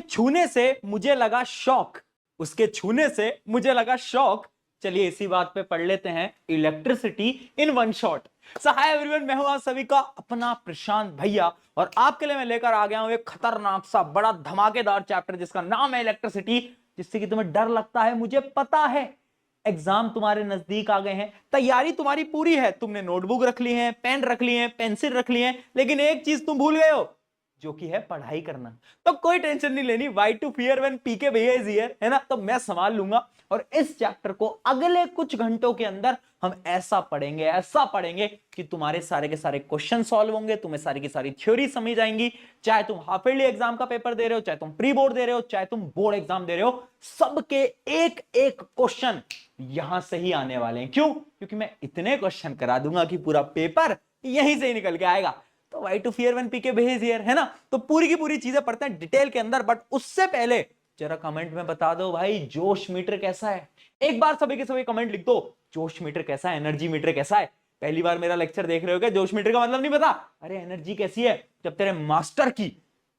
छूने से मुझे लगा शॉक, उसके छूने से मुझे लगा शॉक। चलिए इसी बात पे पढ़ लेते हैं electricity in one shot. Hi everyone, मैं हूं आप सभी का अपना प्रशांत भैया और आपके लिए मैं लेकर आ गया हूं एक खतरनाक सा बड़ा धमाकेदार चैप्टर जिसका नाम है इलेक्ट्रिसिटी, जिससे कि तुम्हें डर लगता है मुझे पता है। एग्जाम तुम्हारे नजदीक आ गए हैं, तैयारी तुम्हारी पूरी है, तुमने नोटबुक रख ली है, पेन रख ली है, पेंसिल रख ली है, लेकिन एक चीज तुम भूल गए हो, जो कि है पढ़ाई करना। तो कोई टेंशन नहीं लेनी, वाई टू फियर व्हेन पीके भैया इज हियर, है ना, तो मैं संभाल लूंगा। और इस चैप्टर को अगले कुछ घंटों के अंदर हम ऐसा पढ़ेंगे कि तुम्हारे सारे के सारे क्वेश्चन सॉल्व होंगे, तुम्हें सारी की सारी थ्योरी समझ आएंगी। चाहे तुम हाफ ईयरली एग्जाम का पेपर दे रहे हो, चाहे तुम प्री बोर्ड दे रहे हो, चाहे तुम बोर्ड एग्जाम दे रहे हो, सबके एक एक क्वेश्चन यहां से ही आने वाले हैं। क्यों? क्योंकि मैं इतने क्वेश्चन करा दूंगा कि पूरा पेपर यहीं से ही निकल के आएगा। तो why to fear when PK behaviour, है ना। तो पूरी की पूरी चीजें पढ़ते हैं डिटेल के अंदर, बट उससे पहले जरा कमेंट में बता दो भाई जोश मीटर कैसा है। एक बार सभी के सभी कमेंट लिख दो, जोश मीटर कैसा है, एनर्जी मीटर कैसा है। पहली बार मेरा लेक्चर देख रहे हो क्या? जोश मीटर का मतलब नहीं पता? अरे एनर्जी कैसी है, जब तेरे मास्टर की,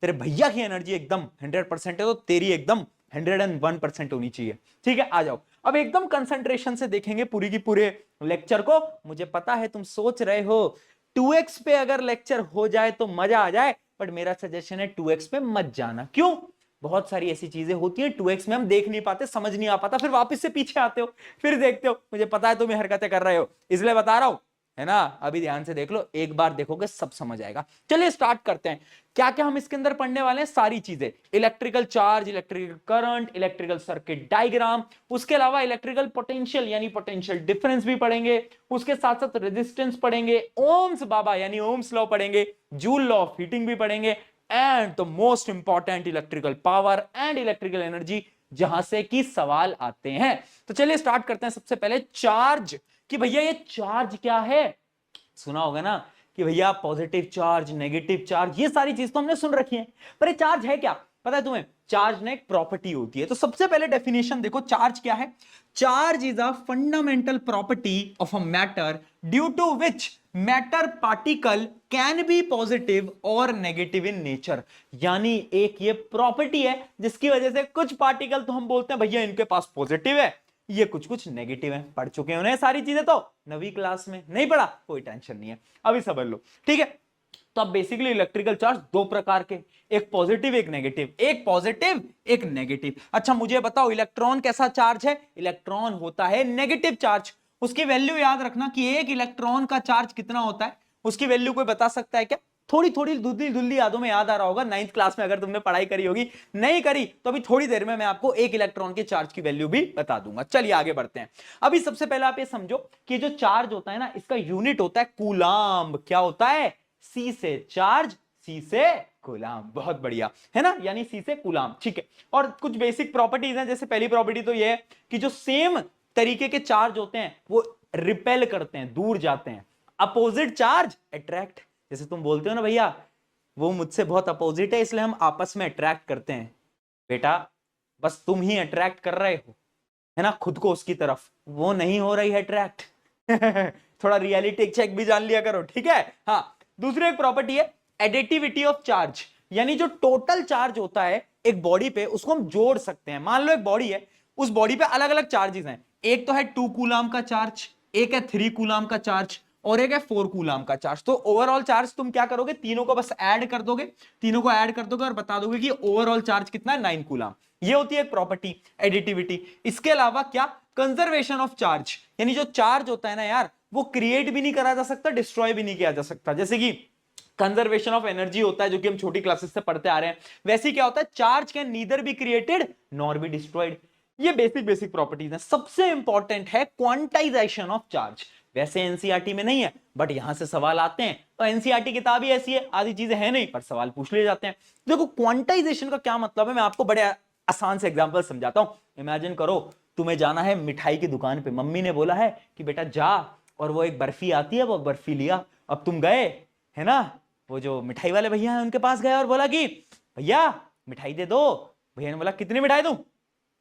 तेरे भैया की एनर्जी एकदम 100% है, तो तेरी एकदम 101% होनी चाहिए। ठीक है, आ जाओ अब एकदम कंसंट्रेशन से देखेंगे पूरी की पूरे लेक्चर को। मुझे पता है तुम सोच रहे हो 2x पे अगर लेक्चर हो जाए तो मजा आ जाए, बट मेरा सजेशन है 2x पे मत जाना। क्यों? बहुत सारी ऐसी चीजें होती हैं 2x में हम देख नहीं पाते, समझ नहीं आ पाता, फिर वापस से पीछे आते हो, फिर देखते हो। मुझे पता है तुम ये हरकतें कर रहे हो, इसलिए बता रहा हूं, है ना। अभी ध्यान से देख लो, एक बार देखोगे सब समझ आएगा। चलिए स्टार्ट करते हैं। क्या क्या हम इसके अंदर पढ़ने वाले हैं, सारी चीजें, electrical charge, electrical current, electrical circuit diagram, उसके अलावा इलेक्ट्रिकल पोटेंशियल यानी पोटेंशियल डिफरेंस भी पढ़ेंगे, उसके साथ साथ रेजिस्टेंस पढ़ेंगे, ओम्स बाबा यानी ओम्स लॉ पढ़ेंगे, जूल लॉ ऑफ हीटिंग भी पढ़ेंगे, and the most important electrical power and electrical energy, जहां से कि सवाल आते हैं। तो चलिए स्टार्ट करते हैं। सबसे पहले चार्ज, कि भैया ये चार्ज क्या है। सुना होगा ना कि भैया पॉजिटिव चार्ज, नेगेटिव चार्ज, ये सारी चीज तो हमने सुन रखी है, पर ये चार्ज है क्या पता है तुम्हें? चार्ज ने एक प्रॉपर्टी होती है। तो सबसे पहले डेफिनेशन देखो, चार्ज क्या है। Charge is a fundamental property of a matter due to which matter particle can be positive और नेगेटिव इन नेचर। यानी एक ये प्रॉपर्टी है जिसकी वजह से कुछ पार्टिकल तो हम बोलते हैं भैया इनके पास पॉजिटिव है, ये कुछ कुछ नेगेटिव है। पढ़ चुके हैं सारी चीजें, तो नवी क्लास में नहीं पढ़ा कोई टेंशन नहीं है, अभी समझ लो। ठीक है, तो अब बेसिकली इलेक्ट्रिकल चार्ज दो प्रकार के, एक पॉजिटिव एक नेगेटिव, एक पॉजिटिव एक नेगेटिव। अच्छा मुझे बताओ इलेक्ट्रॉन कैसा चार्ज है? इलेक्ट्रॉन होता है नेगेटिव चार्ज। उसकी वैल्यू याद रखना कि एक इलेक्ट्रॉन का चार्ज कितना होता है, उसकी वैल्यू कोई बता सकता है क्या? थोड़ी थोड़ी धुंधली धुंधली यादों में याद आ रहा होगा, 9th क्लास में अगर तुमने पढ़ाई करी होगी, नहीं करी तो अभी थोड़ी देर में मैं आपको एक इलेक्ट्रॉन के चार्ज की वैल्यू भी बता दूंगा। चलिए आगे बढ़ते हैं। अभी सबसे पहले आप ये समझो कि जो चार्ज होता है ना, इसका यूनिट होता है कूलाम्ब। क्या होता है? सी से चार्ज, सी से कूलाम्ब। बहुत बढ़िया, है ना, यानी सी से कूलाम्ब। ठीक है, और कुछ बेसिक प्रॉपर्टीज हैं। जैसे पहली प्रॉपर्टी तो ये है कि जो सेम तरीके के चार्ज होते हैं वो रिपेल करते हैं, दूर जाते हैं। Opposite charge attract. जैसे तुम बोलते हो ना भैया वो मुझसे बहुत अपोजिट है इसलिए हम आपस में अट्रैक्ट करते हैं, बेटा बस तुम ही अट्रैक्ट कर रहे हो, है ना, खुद को उसकी तरफ, वो नहीं हो रही है अट्रैक्ट। थोड़ा रियलिटी चेक भी जान लिया करो, ठीक है। हाँ, दूसरी एक प्रॉपर्टी है एडिटिविटी ऑफ चार्ज, यानी जो टोटल चार्ज होता है एक बॉडी पे उसको हम जोड़ सकते हैं। मान लो एक बॉडी है, उस बॉडी पे अलग अलग चार्जेस हैं, एक तो है 2 कूलाम का चार्ज, एक है 3 कूलाम का चार्ज और एक है 4 कूलाम का चार्ज। तो ओवरऑल चार्ज तुम क्या करोगे, तीनों को बस ऐड कर दोगे, तीनों को ऐड कर दोगे और बता दोगे कि ओवरऑल चार्ज कितना है, 9 कूलाम। ये होती है एक प्रॉपर्टी एडिटिविटी। इसके अलावा क्या, कंजर्वेशन ऑफ चार्ज, यानी जो चार्ज होता है ना यार वो क्रिएट भी नहीं करा जा सकता, डिस्ट्रॉय भी नहीं किया जा सकता। जैसे कि कंजर्वेशन ऑफ एनर्जी होता है जो कि हम छोटी क्लासेस से पढ़ते आ रहे हैं, वैसे ही क्या होता है, charge can neither be created nor be destroyed. ये बेसिक बेसिक प्रॉपर्टीज हैं। सबसे इंपॉर्टेंट है क्वांटाइजेशन ऑफ चार्ज। वैसे एनसीईआरटी में नहीं है बट यहां से सवाल आते हैं, तो एनसीईआरटी किताब ही ऐसी है, आधी चीजें है नहीं पर सवाल पूछ लिए जाते हैं। देखो क्वांटाइजेशन का क्या मतलब है, मैं आपको बड़े आसान से एग्जांपल समझाता हूं। इमेजिन करो तुम्हें जाना है मिठाई की दुकान पे, मम्मी ने बोला है कि बेटा जा और वो एक बर्फी आती है वो बर्फी लिया। अब तुम गए, है ना, वो जो मिठाई वाले भैया हैं उनके पास गए और बोला कि भैया मिठाई दे दो। भैया ने बोला कितनी मिठाई दूं?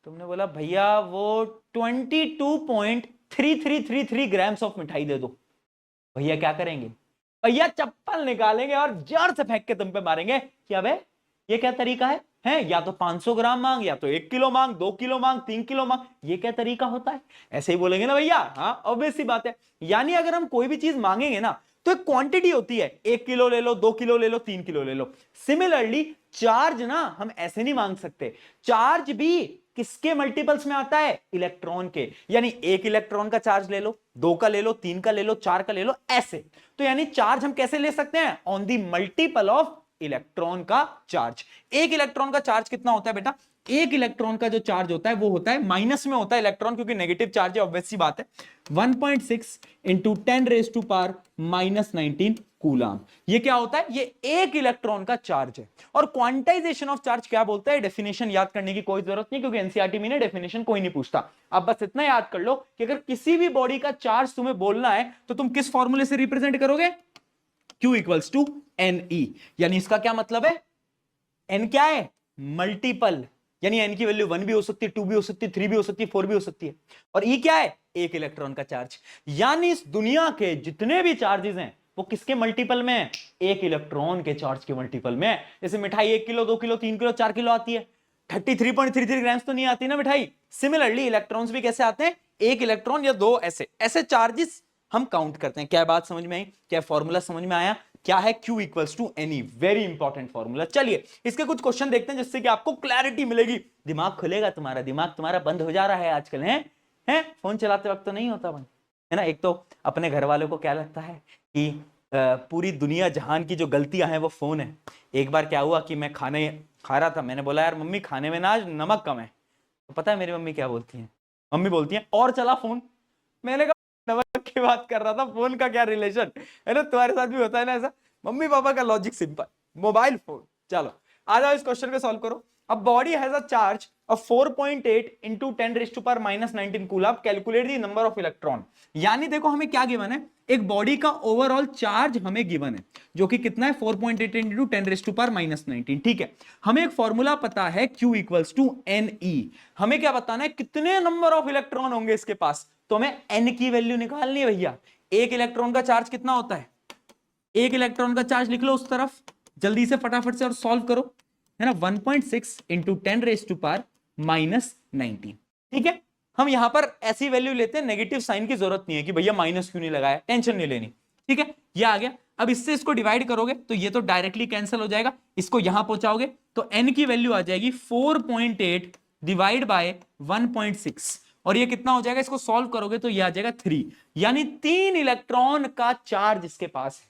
तुमने बोला भैया वो 22.3333 ग्राम्स ऑफ मिठाई दे दो। भैया क्या करेंगे? भैया चप्पल निकालेंगे और जोर से फेंक के तुम पे मारेंगे कि अबे ये क्या तरीका है या तो 500 ग्राम मांग, या तो 1 किलो मांग, 2 किलो मांग, 3 किलो मांग, ये क्या तरीका होता है? ऐसे ही बोलेंगे ना भैया, हाँ ऑब्वियस सी बात है। यानी अगर हम कोई भी चीज मांगेंगे ना तो एक क्वांटिटी होती है, 1 किलो ले लो, 2 किलो ले लो, 3 किलो ले लो। सिमिलरली चार्ज ना हम ऐसे नहीं मांग सकते, चार्ज भी किसके मल्टीपल्स में आता है? इलेक्ट्रॉन के। यानी 1 इलेक्ट्रॉन का चार्ज ले लो, 2 का ले लो, 3 का ले लो, 4 का ले लो, ऐसे। तो यानी चार्ज हम कैसे ले सकते हैं? On the multiple of electron का चार्ज। 1 इलेक्ट्रॉन का चार्ज कितना होता है बेटा? 1 इलेक्ट्रॉन का जो चार्ज होता है वो होता है माइनस में होता है इलेक्ट्रॉन, क्योंकि नेगेटिव चार्ज है, ऑब्वियस सी बात है। 1.6 इंटू 10⁻⁻19 कूलम। ये क्या होता है? ये 1 इलेक्ट्रॉन का चार्ज है। और क्वांटाइजेशन ऑफ चार्ज क्या बोलता है? डेफिनेशन याद करने की कोई जरूरत नहीं, क्योंकि एनसीईआरटी में डेफिनेशन कोई नहीं पूछता। अब बस इतना याद कर लो कि अगर किसी भी बॉडी का चार्ज तुम्हें बोलना है तो तुम किस फॉर्मूले से रिप्रेजेंट करोगे? Q equals to NE। यानी इसका क्या मतलब है? N क्या है? मल्टीपल। यानी N की वैल्यू 1 भी हो सकती है, 2 भी हो सकती है, 3 भी हो सकती है, 4 भी हो सकती है। और E क्या है? 1 इलेक्ट्रॉन का चार्ज। यानी इस दुनिया के जितने भी चार्जेस हैं वो किसके मल्टीपल में है? 1 इलेक्ट्रॉन के चार्ज के मल्टीपल में है। जैसे मिठाई 1 किलो, 2 किलो, 3 किलो, 4 किलो आती है, 33.33 ग्राम्स तो नहीं आती ना मिठाई। सिमिलरली इलेक्ट्रॉन्स भी कैसे आते हैं? 1 इलेक्ट्रॉन या 2, ऐसे ऐसे चार्जेस हम काउंट करते हैं। क्या बात समझ में आई? क्या फॉर्मूला समझ में आया? क्या है? Q equals to NE। Very important formula. चलिए इसके कुछ क्वेश्चन देखते हैं जिससे कि आपको क्लैरिटी मिलेगी, दिमाग खुलेगा तुम्हारा। दिमाग तुम्हारा बंद हो जा रहा है आजकल, है फोन चलाते वक्त तो नहीं होता बंद, है ना। एक तो अपने घर वालों को क्या लगता है कि पूरी दुनिया जहान की जो गलतियां हैं वो फोन है। एक बार क्या हुआ कि मैं खाने खा रहा था, मैंने बोला यार मम्मी खाने में ना आज नमक कम है। तो पता है मेरी मम्मी क्या बोलती है? मम्मी बोलती है और चला फोन। मैंने कहा नमक की बात कर रहा था, फोन का क्या रिलेशन है? ना तुम्हारे साथ भी होता है ना ऐसा? मम्मी पापा का लॉजिक सिंपल, मोबाइल फोन। चलो आ जाओ इस क्वेश्चन को सॉल्व करो। अब body has a charge of 4.8 into 10⁻⁻19 coulomb, calculate the number of electron. यानी देखो हमें क्या गिवन है? एक बॉडी का ओवरऑल चार्ज हमें गिवन है जो कि कितना है? 4.8 into 10⁻⁻19। ठीक है, हमें एक फॉर्मूला पता है Q इक्वल्स टू NE। हमें क्या बताना है? कितने नंबर ऑफ इलेक्ट्रॉन होंगे इसके पास। तो हमें N की वैल्यू निकालनी है भैया। 1 इलेक्ट्रॉन का चार्ज कितना होता है? 1 इलेक्ट्रॉन का चार्ज लिख लो उस तरफ, जल्दी से फटाफट से और सॉल्व करो, है ना। 1.6 इंटू 10⁻⁻19। ठीक है, हम यहां पर ऐसी वैल्यू लेते हैं, नेगेटिव साइन की जरूरत नहीं है कि भैया माइनस क्यों नहीं लगाया, टेंशन नहीं लेनी। ठीक है, ये आ गया। अब इससे इसको डिवाइड करोगे तो ये तो डायरेक्टली कैंसिल हो जाएगा, इसको यहां पहुंचाओगे तो n की वैल्यू आ जाएगी 4.8 डिवाइड बाय 1.6, और ये कितना हो जाएगा? इसको सॉल्व करोगे तो ये आ जाएगा 3। यानी 3 इलेक्ट्रॉन का चार्ज इसके पास है।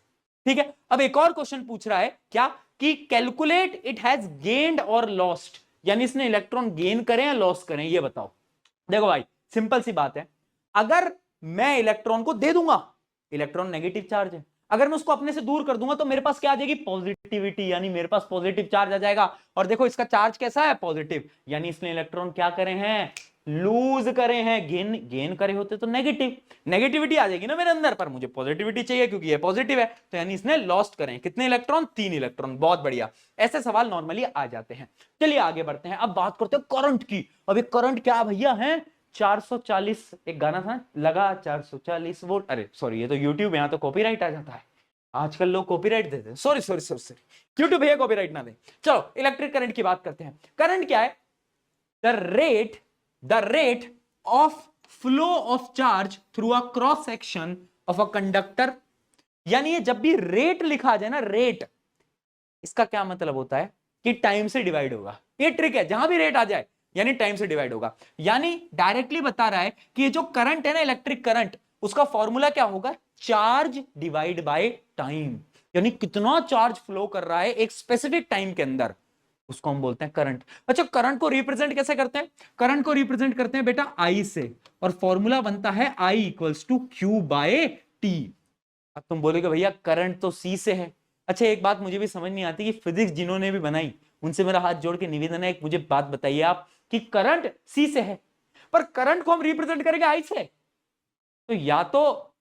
ठीक है, अब एक और क्वेश्चन पूछ रहा है क्या कि कैलकुलेट इट हैज गेन्ड और लॉस्ट। यानी इसने इलेक्ट्रॉन गेन करें या लॉस करें, ये बताओ। देखो भाई सिंपल सी बात है, अगर मैं इलेक्ट्रॉन को दे दूंगा, इलेक्ट्रॉन नेगेटिव चार्ज है, अगर मैं उसको अपने से दूर कर दूंगा तो मेरे पास क्या आ जाएगी? पॉजिटिविटी। यानी मेरे पास पॉजिटिव चार्ज आ जाएगा। और देखो इसका चार्ज कैसा है? पॉजिटिव। यानी इसने इलेक्ट्रॉन क्या करे हैं? लूज करे हैं। गेन करे होते तो नेगेटिविटी आ जाएगी ना मेरे अंदर, पर मुझे पॉजिटिविटी चाहिए क्योंकि ये पॉजिटिव है। तो यानी इसने लॉस्ट करे। कितने इलेक्ट्रॉन? 3 इलेक्ट्रॉन। बहुत बढ़िया, ऐसे सवाल नॉर्मली आ जाते हैं। चलिए आगे बढ़ते हैं, अब बात करते हैं करंट की। अब ये करंट क्या भैया है? 440, एक गाना था लगा 440 वोल्ट। अरे सॉरी, ये तो यूट्यूब, यहां तो कॉपीराइट आ जाता है। आजकल लोग कॉपीराइट देते हैं, sorry sorry sorry sorry, YouTube भैया कॉपीराइट ना दे। चलो इलेक्ट्रिक करंट की बात करते हैं। करंट क्या है? the rate of flow of charge through a cross section of a conductor। यानी ये जब भी रेट लिखा जाए ना, रेट, इसका क्या मतलब होता है कि टाइम से डिवाइड होगा। ये ट्रिक है, जहां भी रेट आ जाए यानी टाइम से डिवाइड होगा। यानी डायरेक्टली बता रहा है कि ये जो करंट है ना, इलेक्ट्रिक करंट, उसका फॉर्मूला क्या होगा? Charge divide by time. यानी कितना चार्ज फ्लो कर रहा है एक स्पेसिफिक टाइम के अंदर, उसको हम बोलते हैं करंट। अच्छा, करंट को रिप्रेजेंट कैसे करते हैं? करंट को रिप्रेजेंट करते हैं बेटा I से, और फॉर्मूला बनता है I equals to Q by T। अब तुम बोलोगे भैया करंट तो C से है। अच्छा, एक बात मुझे भी समझ नहीं आती कि फिजिक्स जिन्होंने भी बनाई उनसे मेरा हाथ जोड़ के निवेदन है, एक मुझे बात बताइए आप कि करंट C से है पर करंट को हम रिप्रेजेंट करेंगे I से, तो या तो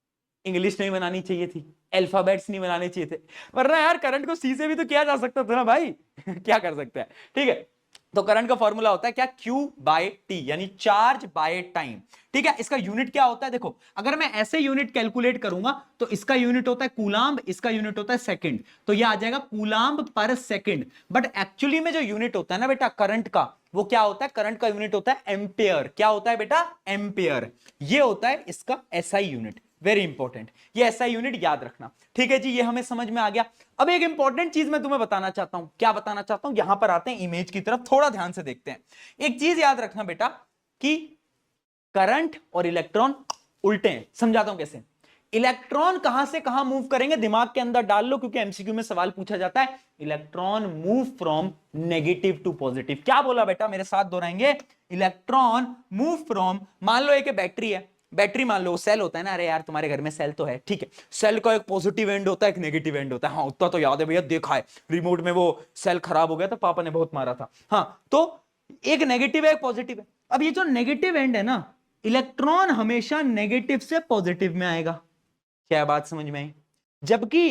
इंग्लिश नहीं बनानी चाहिए थी, अल्फाबेट्स नहीं बनाने चाहिए थे, वरना यार करंट को सी से भी तो किया जा सकता था ना भाई। क्या कर सकते हैं? ठीक है, तो करंट का फॉर्मूला होता है क्या, Q बाय टी, यानी चार्ज बाय टाइम। ठीक है, इसका यूनिट क्या होता है, देखो अगर मैं ऐसे यूनिट कैलकुलेट करूंगा तो इसका यूनिट होता है कूलाम्ब, इसका यूनिट होता है सेकंड, तो ये आ जाएगा कूलाम्ब पर सेकंड। बट एक्चुअली में जो यूनिट होता है ना बेटा करंट का, वो क्या होता है, करंट का यूनिट होता है एम्पियर। क्या होता है बेटा, एम्पियर। ये होता है इसका एसआई यूनिट, वेरी इंपॉर्टेंट, ये एसआई यूनिट याद रखना। ठीक है जी, ये हमें समझ में आ गया। अब एक इंपॉर्टेंट चीज मैं तुम्हें बताना चाहता हूं, क्या बताना चाहता हूं, यहां पर आते हैं इमेज की तरफ, थोड़ा ध्यान से देखते हैं। एक चीज याद रखना बेटा कि करंट और इलेक्ट्रॉन उल्टे हैं। समझाता हूं कैसे। इलेक्ट्रॉन कहां से कहां मूव करेंगे, दिमाग के अंदर डाल लो, क्योंकि एमसीक्यू में सवाल पूछा जाता है। Electron move from negative to positive. क्या बोला बेटा, मेरे साथ दोहराएंगे, इलेक्ट्रॉन मूव फ्रॉम, मान लो एक बैटरी है, बैटरी मान लो सेल होता है ना, अरे यार तुम्हारे घर में सेल तो है, ठीक है, सेल का एक पॉजिटिव एंड होता है, एक नेगेटिव एंड होता है, हाँ उतना तो याद है भैया, देखा है रिमोट में वो सेल खराब हो गया था, पापा ने बहुत मारा था। हाँ, तो एक नेगेटिव है एक पॉजिटिव है। अब ये जो नेगेटिव एंड है ना, इलेक्ट्रॉन हमेशा नेगेटिव से पॉजिटिव में आएगा। क्या बात समझ में आई, जबकि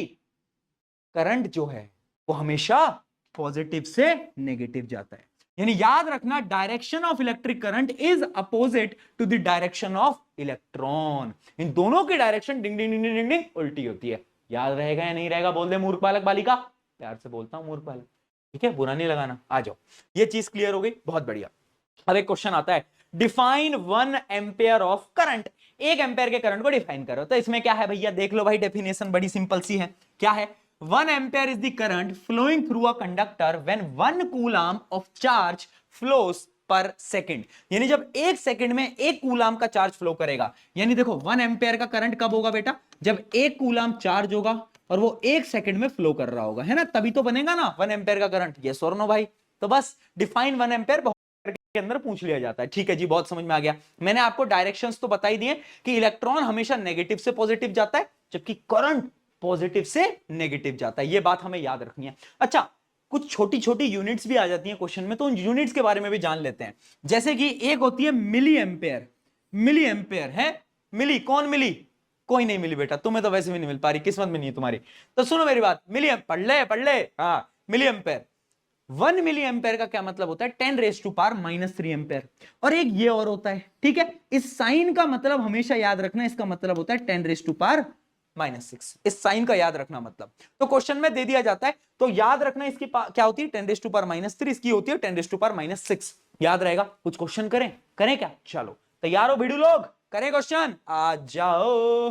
करंट जो है वो हमेशा पॉजिटिव से नेगेटिव जाता है। यानी याद रखना, direction of electric current is opposite to the direction of electron. इन दोनों की डायरेक्शन डिंग डिंग डिंग डिंग डिंग उल्टी होती है। याद रहेगा या नहीं रहेगा, बोल दे मूर्ख बालक बालिका, प्यार से बोलता हूं मूर्ख बालक, ठीक है, बुरा नहीं लगाना। आ जाओ, ये चीज क्लियर हो गई, बहुत बढ़िया। अब एक क्वेश्चन आता है, define 1 ampere of current. 1 ampere के करंट को डिफाइन करो। तो इसमें क्या है भैया, देख लो भाई, डेफिनेशन बड़ी सिंपल सी है। क्या है, 1 ampere is the current flowing through a conductor when 1 coulomb of charge flows per second. यानी जब 1 सेकंड में 1 कूलम का चार्ज फ्लो करेगा, यानी देखो 1 एम्पेयर का करंट कब होगा बेटा, जब 1 कूलम चार्ज होगा और वो 1 सेकंड में फ्लो कर रहा होगा, है ना, तभी तो बनेगा ना 1 एम्पेयर का करंट। यस और नो भाई। तो बस डिफाइन 1 एम्पेयर के अंदर पूछ लिया जाता है। ठीक है जी, बहुत समझ में आ गया। मैंने आपको डायरेक्शंस तो बता ही दिए कि इलेक्ट्रॉन हमेशा नेगेटिव से पॉजिटिव जाता है, जबकि करंट पॉजिटिव से नेगेटिव जाता है। ये बात हमें याद रखनी है। अच्छा, कुछ छोटी छोटी यूनिट्स भी आ जाती हैं क्वेश्चन में, तो उन यूनिट्स के बारे में भी जान लेते हैं। जैसे कि एक होती है मिली एम्पेयर। मिली एम्पेयर है, मिली कौन मिली, कोई नहीं मिली बेटा, तुम्हें तो वैसे भी नहीं मिल पा रही, किस्मत में नहीं है तुम्हारी। तो सुनो मेरी बात, मिली पढ़ ले, हाँ मिली एम्पेयर। 1 मिली एम्पेयर का क्या मतलब होता है, 10⁻³ एम्पेयर। और एक ये और होता है, ठीक है, इस साइन का मतलब हमेशा याद रखना, इसका मतलब होता है 10⁻⁻6। इस साइन का याद रखना मतलब, तो क्वेश्चन में दे दिया जाता है, तो याद रखना इसकी क्या होती है 10⁻⁻3, इसकी होती है 10⁻6। याद रहेगा। कुछ क्वेश्चन करें, करें क्या, चलो तैयार हो भिड़ू लोग, करें क्वेश्चन, आ जाओ।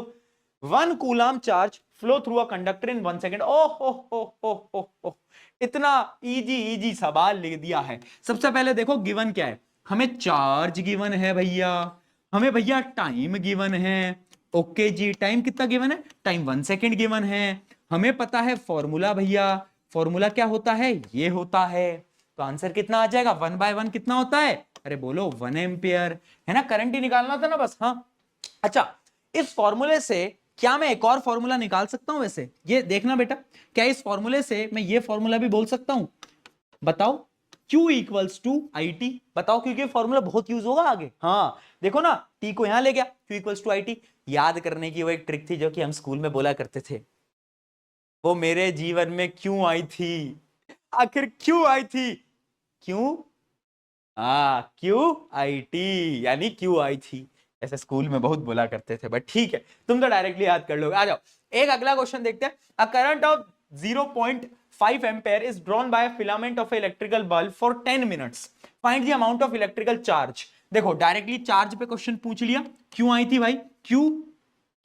1 coulomb charge flow through a conductor in 1 second. ओ हो, इतना इजी इजी सवाल लिख दिया है। सबसे पहले देखो गिवन क्या है, हमें चार्ज गिवन है भैया, हमें भैया टाइम गिवन है। ओके जी, टाइम कितना गिवन है, टाइम 1 सेकेंड गिवन है। हमें पता है फॉर्मूला भैया, फॉर्मूला क्या होता है, ये होता है। तो आंसर कितना आ जाएगा, 1/1 कितना होता है, अरे बोलो 1 एम्पियर, है ना, करंट ही निकालना था ना बस। हाँ, अच्छा, इस फॉर्मूले से क्या मैं एक और फॉर्मूला निकाल सकता हूं, वैसे ये देखना बेटा, क्या इस फॉर्मूले से मैं ये फॉर्मूला भी बोल सकता हूं, बताओ, Q equals to I T. बताओ, क्योंकि फॉर्मूला बहुत यूज होगा आगे। हाँ देखो ना, T को यहां ले गया, Q equals to I T. याद करने की वो एक ट्रिक थी जो कि हम स्कूल में बोला करते थे, वो मेरे जीवन में क्यों आई थी, आखिर क्यों आई थी, क्यों, क्यू आई टी, यानी क्यों आई थी, ऐसे स्कूल में बहुत बोला करते थे, बट ठीक है, तुम तो डायरेक्टली याद कर लोगे। आ जाओ, एक अगला क्वेश्चन देखते हैं। A current of 0.5 ampere is drawn by a filament of electrical bulb for 10 minutes, find the amount of electrical charge. देखो डायरेक्टली चार्ज पे क्वेश्चन पूछ लिया, क्यों आई थी भाई, Q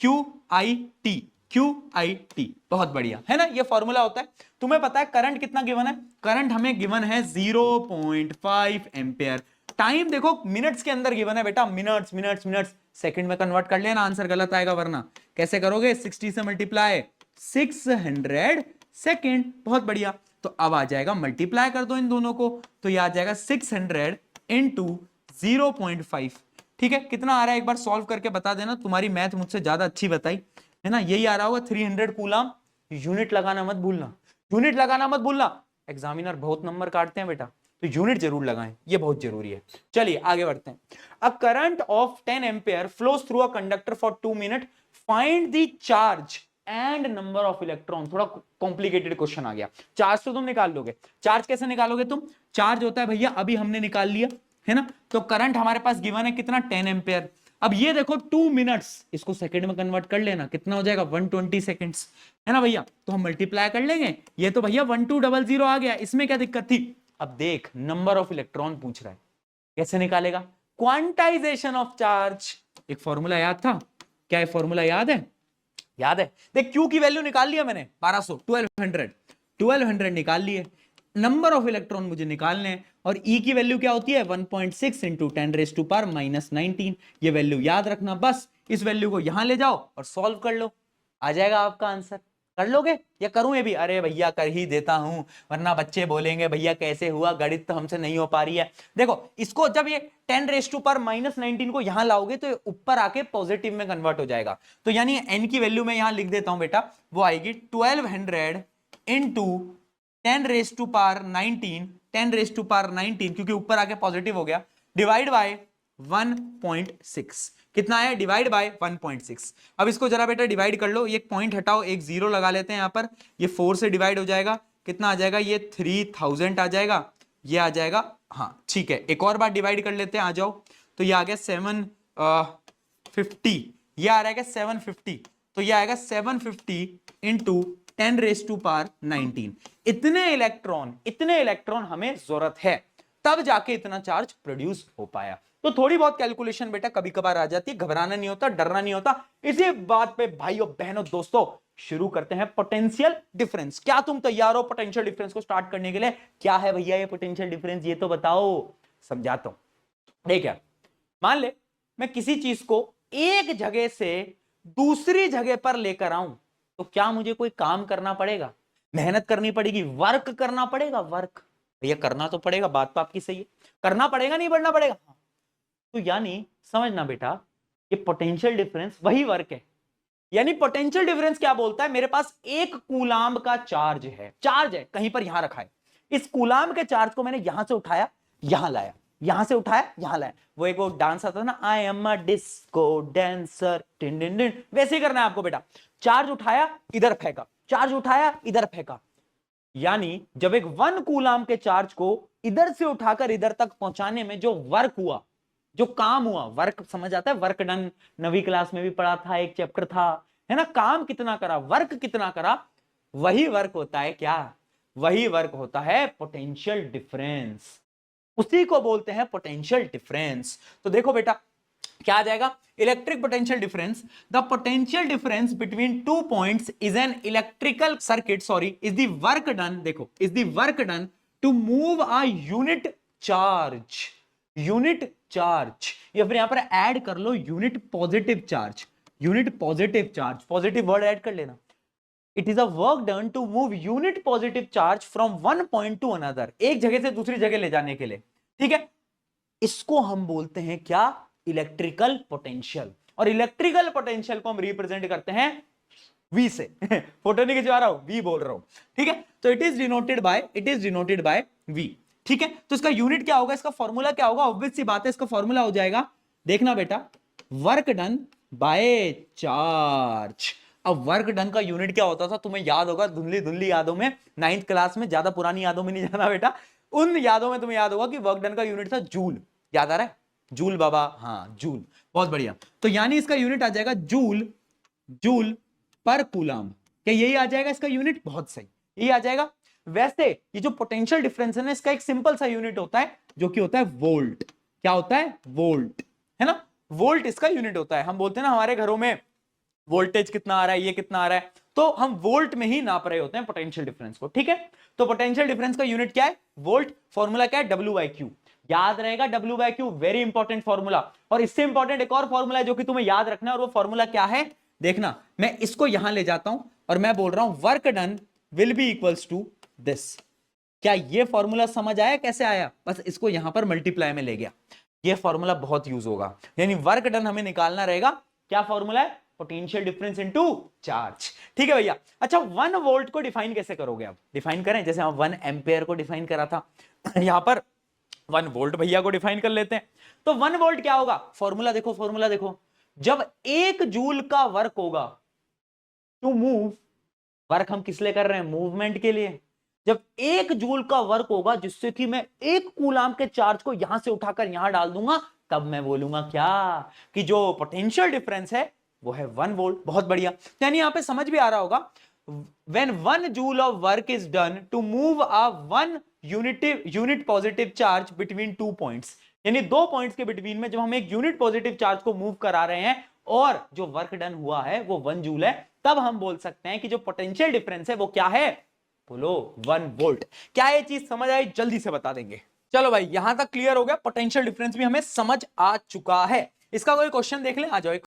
Q I T, Q I T, बहुत बढ़िया, है ना, ये फॉर्मूला होता है। तुम्हें पता है करंट कितना गिवन है, करंट हमें गिवन है 0.5 एम्पेयर। टाइम देखो मिनट्स के अंदर गिवन है बेटा, मिनट्स मिनट्स मिनट्स, सेकंड में कन्वर्ट कर लेना, आंसर गलत आएगा, वरना कैसे करोगे, 60 से मल्टीप्लाई 600 सेकेंड, बहुत बढ़िया। तो अब आ जाएगा, मल्टीप्लाई कर दो इन दोनों को, तो ये आ जाएगा 600 इंटू 0.5। ठीक है, कितना आ रहा है एक बार सॉल्व करके बता देना, तुम्हारी मैथ मुझसे ज्यादा अच्छी बताई है ना, यही आ रहा होगा 300 कूलम। यूनिट लगाना मत भूलना, यूनिट लगाना मत भूलना, एग्जामिनर बहुत नंबर काटते हैं बेटा, तो यूनिट जरूर लगाएं, ये बहुत जरूरी है। चलिए आगे बढ़ते हैं। A current of 10 ampere flows through a conductor for 2 minute, find the charge and number of electron. थोड़ा कॉम्प्लिकेटेड क्वेश्चन आ गया। चार्ज तो तुम निकाल लोगे, चार्ज कैसे निकालोगे तुम? चार्ज होता है भैया, अभी हमने निकाल लिया है ना, तो करंट हमारे पास गिवन है कितना, 10 एम्पेयर। अब ये देखो 2 मिनट्स, इसको सेकंड में कन्वर्ट कर लेना, कितना हो जाएगा 120 सेकंड्स, है ना भैया। तो हम मल्टीप्लाई कर लेंगे, ये तो भैया 1200 आ गया, इसमें क्या दिक्कत थी। अब देख नंबर ऑफ इलेक्ट्रॉन पूछ रहा है, कैसे निकालेगा? Quantization of charge. एक फॉर्मूला याद था क्या? ये फॉर्मूला याद है? याद है। देख क्यू की वैल्यू निकाल लिया मैंने 1200, 1200 निकाल लिए। नंबर ऑफ इलेक्ट्रॉन मुझे निकालने हैं, और ई की वैल्यू क्या होती है 1.6 इंटू 10⁻⁻⁻⁻⁻⁻⁻⁻⁻⁻⁻⁻⁻⁻⁻⁻⁻⁻⁻⁻⁻⁻⁻⁻⁻⁻⁻⁻⁻⁻⁻⁻⁻⁻⁻⁻⁻⁻⁻⁻⁻⁻⁻⁻⁻⁻⁻⁻⁻⁻⁻⁻⁻⁻⁻⁻⁻⁻⁻⁻⁻⁻⁻⁻⁻⁻⁻⁻⁻⁻⁻⁻⁻⁻⁻⁻⁻⁻⁻⁻⁻⁻⁻⁻⁻⁻⁻⁻⁻⁻⁻⁻क्या आंसर कर लोगे या करूं ये भी? अरे भैया कर ही देता हूं, वरना बच्चे बोलेंगे भैया कैसे हुआ, गणित तो हमसे नहीं हो पा रही है। देखो इसको जब ये 10⁻⁻⁻19 को यहां लाओगे तो ये ऊपर आके पॉजिटिव में कन्वर्ट हो जाएगा। तो यानी n की वैल्यू मैं यहां लिख देता हूं बेटा, वो आएगी 1200 इंटू 10⁻⁹ क्योंकि ऊपर आके पॉजिटिव हो गया, डिवाइड बाय 1.6। कितना है? Divide by 1.6। अब इसको जरा बेटा डिवाइड कर लो, ये पॉइंट हटाओ, एक जीरो लगा लेते हैं यहां पर, ये 4 से डिवाइड हो जाएगा, कितना आ जाएगा? ये 3000 आ जाएगा, ये आ जाएगा, हाँ ठीक है। एक और बार डिवाइड कर लेते हैं, आ जाओ, तो ये आ गया 750, ये आ रहेगा 750, तो ये आएगा 750 इंटू 10⁻⁹ इतने इलेक्ट्रॉन हमें जरूरत है, तब जाके इतना चार्ज प्रोड्यूस हो पाया। तो थोड़ी बहुत कैलकुलेशन बेटा कभी कभार आ जाती है, घबराना नहीं होता, डरना नहीं होता। इसी बात पे भाइयों बहनों दोस्तों शुरू करते हैं पोटेंशियल डिफरेंस। क्या तुम तैयार हो पोटेंशियल डिफरेंस को स्टार्ट करने के लिए? क्या है भैया ये पोटेंशियल डिफरेंस, ये तो बताओ, समझाता हूं। ठीक है, मान ले मैं किसी चीज को एक जगह से दूसरी जगह पर लेकर आऊं, तो क्या मुझे कोई काम करना पड़ेगा, मेहनत करनी पड़ेगी, वर्क करना पड़ेगा? वर्क भैया करना तो पड़ेगा, बात तो आपकी सही है, करना पड़ेगा, नहीं बढ़ना पड़ेगा? तो यानी समझना बेटा, ये पोटेंशियल डिफरेंस वही वर्क है। यानी पोटेंशियल डिफरेंस क्या बोलता है, मेरे पास एक कूलाम्ब का चार्ज है, कहीं पर यहां रखा है, इस कूलाम्ब के चार्ज को मैंने यहां से उठाया यहां लाया, यहां से उठाया यहां लाया। वो एक वो डांस आता था ना, I am a disco dancer, tin tin tin, वैसे ही करना है आपको बेटा। चार्ज उठाया इधर फेंका, चार्ज उठाया इधर फेंका। यानी जब एक 1 कूलाम्ब के चार्ज को इधर से उठाकर इधर तक पहुंचाने में जो वर्क हुआ, जो काम हुआ, वर्क समझ आता है, वर्क डन, 9वीं क्लास में भी पढ़ा था, एक चैप्टर था, है ना। काम कितना करा, वर्क कितना करा, वही वर्क होता है क्या? वही वर्क होता है पोटेंशियल डिफरेंस, उसी को बोलते हैं पोटेंशियल डिफरेंस। तो देखो बेटा क्या आ जाएगा, electric potential difference, the potential difference between 2 points is an electrical circuit, sorry, is the work done, देखो, is the work done to move a unit charge, unit charge, या फिर यहां पर ऐड कर लो unit positive charge, unit positive charge, positive word add कर लेना। It is a work done to move unit positive charge from one point to another, एक जगह से दूसरी जगह ले जाने के लिए, ठीक है। इसको हम बोलते हैं क्या? Electrical potential. और इलेक्ट्रिकल पोटेंशियल को हम रिप्रेजेंट करते हैं V से फोटो नहीं खिंचवा रहा हूं, V बोल रहा हूं, ठीक है। तो it is denoted by V, ठीक है। तो इसका यूनिट क्या होगा, इसका फॉर्मूला क्या होगा? ऑब्वियस सी बात है, इसका फॉर्मूला हो जाएगा, देखना बेटा, वर्क डन बाय चार्ज। अब वर्क डन का यूनिट क्या होता था तुम्हें याद होगा, धुंधली धुंधली यादों में, 9th क्लास में, ज्यादा पुरानी यादों में नहीं जाना बेटा, उन यादों में तुम्हें याद होगा कि वर्क डन का यूनिट था जूल, याद आ रहा है? जूल बाबा, हाँ जूल, बहुत बढ़िया। तो यानी इसका यूनिट आ जाएगा जूल, जूल पर कूलाम्ब। क्या यही आ जाएगा इसका यूनिट? बहुत सही, यही आ जाएगा। वैसे ये जो पोटेंशियल डिफरेंस है ना, इसका एक सिंपल सा यूनिट होता है जो कि होता है वोल्ट। क्या होता है? वोल्ट, है ना। वोल्ट इसका यूनिट होता है। हम बोलते हैं ना हमारे घरों में वोल्टेज कितना आ रहा है, ये कितना आ रहा है, तो हम वोल्ट में ही नाप रहे होते हैं पोटेंशियल डिफरेंस को, ठीक है। तो पोटेंशियल डिफरेंस का यूनिट क्या है? वोल्ट। फॉर्मूला क्या है? W/Q, याद रहेगा W/Q, वेरी इंपॉर्टेंट फॉर्मूला। और इससे इंपॉर्टेंट एक और फॉर्मूला है जो कि तुम्हें याद रखना है, और वो फॉर्मूला क्या है देखना। मैं इसको यहां ले जाता हूं और मैं बोल रहा हूं work done will be equals to this. क्या ये फॉर्मूला समझ आया? कैसे आया? बस इसको यहां पर मल्टीप्लाई में ले गया। ये फॉर्मूला बहुत यूज होगा, यानी वर्क डन हमें निकालना रहेगा, क्या फॉर्मूला है? पोटेंशियल डिफरेंस इनटू चार्ज, ठीक है भैया। अच्छा 1 वोल्ट को डिफाइन कैसे करोगे आप? डिफाइन करें, जैसे हम 1 एम्पेयर को डिफाइन करा था, यहां पर 1 वोल्ट भैया को डिफाइन कर लेते हैं। तो 1 वोल्ट क्या होगा? फॉर्मूला देखो, फॉर्मूला देखो, जब 1 जूल का वर्क होगा टू मूव, वर्क हम किस लिए कर रहे हैं, मूवमेंट के लिए। जब 1 जूल का वर्क होगा जिससे कि मैं 1 कूलाम के चार्ज को यहां से उठाकर यहां डाल दूंगा, तब मैं बोलूंगा क्या, कि जो पोटेंशियल डिफरेंस है वो है 1 वोल्ट। बहुत बढ़िया, यानी यहां पे समझ भी आ रहा होगा, when 1 joule of work is done to move a 1 unit positive charge between 2 points, यानी 2 पॉइंट्स के बिटवीन में जब हम एक यूनिट पॉजिटिव चार्ज को मूव करा रहे हैं और जो वर्क डन हुआ है वो 1 जूल है, तब हम बोल सकते हैं कि जो पोटेंशियल डिफरेंस है वो क्या है, बोलो 1 वोल्ट। क्या ये चीज समझ आई, जल्दी से बता देंगे। चलो भाई, यहां तक क्लियर हो गया, पोटेंशियल डिफरेंस भी हमें समझ आ चुका है। इसका कोई क्वेश्चन देख लें, आ जाओ।